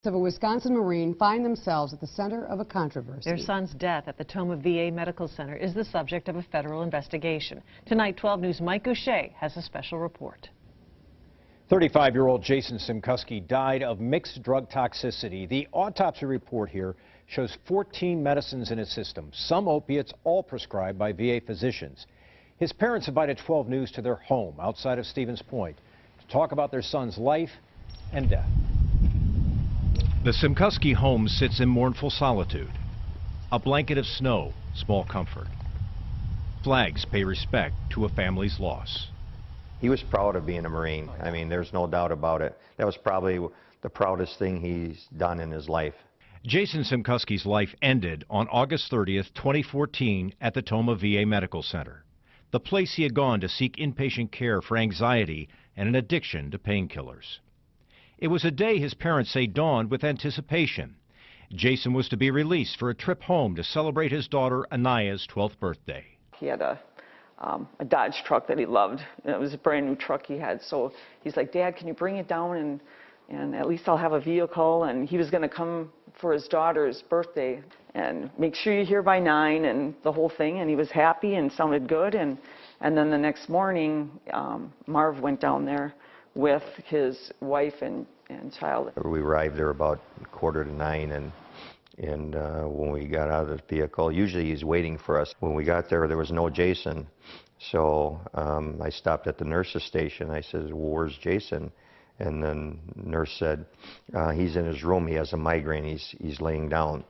Of a Wisconsin Marine find themselves at the center of a controversy. Their son's death at the Tomah VA Medical Center is the subject of a federal investigation. Tonight, 12 News' Mike Goucher has a special report. 35-year-old Jason Simkuski died of mixed drug toxicity. The autopsy report here shows 14 medicines in his system, some opiates, all prescribed by VA physicians. His parents invited 12 News to their home outside of Stevens Point to talk about their son's life and death. The Simkuski home sits in mournful solitude. A blanket of snow, small comfort. Flags pay respect to a family's loss. He was proud of being a Marine. I mean, there's no doubt about it. That was probably the proudest thing he's done in his life. Jason Simkuski's life ended on August 30th, 2014 at the Tomah VA Medical Center, the place he had gone to seek inpatient care for anxiety and an addiction to painkillers. It was a day his parents say dawned with anticipation. Jason was to be released for a trip home to celebrate his daughter Anaya's 12th birthday. He had a Dodge truck that he loved. It was a brand new truck he had. So he's like, "Dad, can you bring it down and at least I'll have a vehicle?" And he was going to come for his daughter's birthday and make sure you're here by 9 and the whole thing. And he was happy and sounded good. And then the next morning, Marv went down there with his wife and child. We arrived there about 8:45, and when we got out of the vehicle, usually he's waiting for us. When we got there was no Jason, so I stopped at the nurse's station. I said, "Well, where's Jason?" And then the nurse said, "He's in his room. He has a migraine. He's laying down."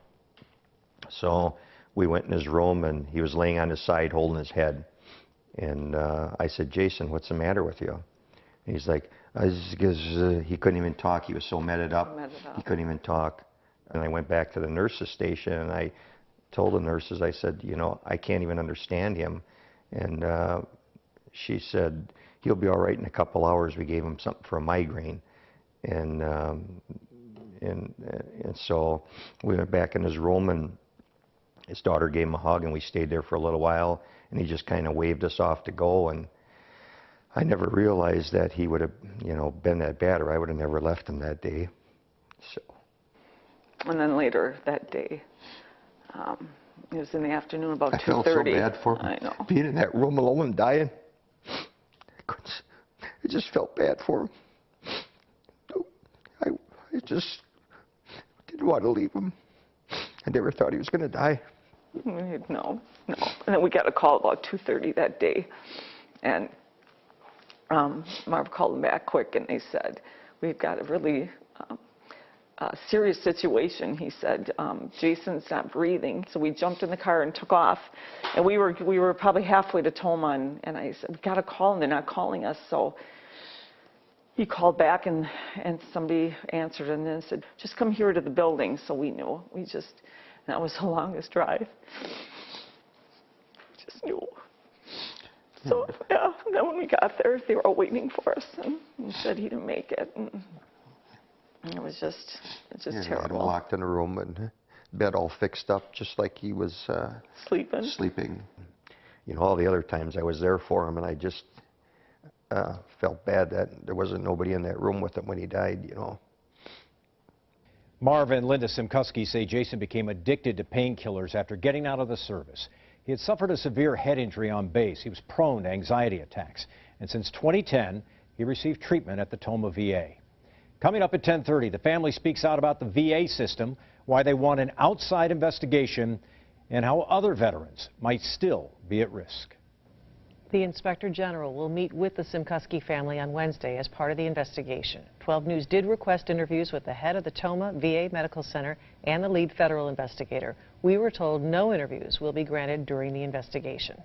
So we went in his room, and he was laying on his side holding his head. And I said, "Jason, what's the matter with you?" And he's like, he couldn't even talk. He was so meted up. He couldn't even talk. And I went back to the nurse's station, and I told the nurses, I said, "You know, I can't even understand him." And she said, "He'll be all right in a couple hours." We gave him something for a migraine. And so we went back in his room, and his daughter gave him a hug, and we stayed there for a little while, and he just kind of waved us off to go. And I never realized that he would have, been that bad, or I would have never left him that day. So. And then later that day, it was in the afternoon, about 2:30. I felt so bad for him. I know. Being in that room alone and dying. I just felt bad for him. I just didn't want to leave him. I never thought he was going to die. No. And then we got a call about 2:30 that day, and Marv called them back quick, and they said, "We've got a really serious situation." He said, "Jason's not breathing." So we jumped in the car and took off, and we were probably halfway to Tomah, and I said, "We got to call them. They're not calling us." So he called back, and somebody answered, and then said, "Just come here to the building." So we knew. That was the longest drive. Just knew. So, yeah, and then when we got there, they were all waiting for us, and said he didn't make it. And it was just terrible. He had him locked in a room and bed all fixed up, just like he was sleeping. All the other times I was there for him, and I just felt bad that there wasn't nobody in that room with him when he died, Marv and Linda Simkuski say Jason became addicted to painkillers after getting out of the service. He had suffered a severe head injury on base. He was prone to anxiety attacks. And since 2010, he received treatment at the Tomah VA. Coming up at 10:30, the family speaks out about the VA system, why they want an outside investigation, and how other veterans might still be at risk. The Inspector General will meet with the Simkuski family on Wednesday as part of the investigation. 12 News did request interviews with the head of the Tomah VA Medical Center and the lead federal investigator. We were told no interviews will be granted during the investigation.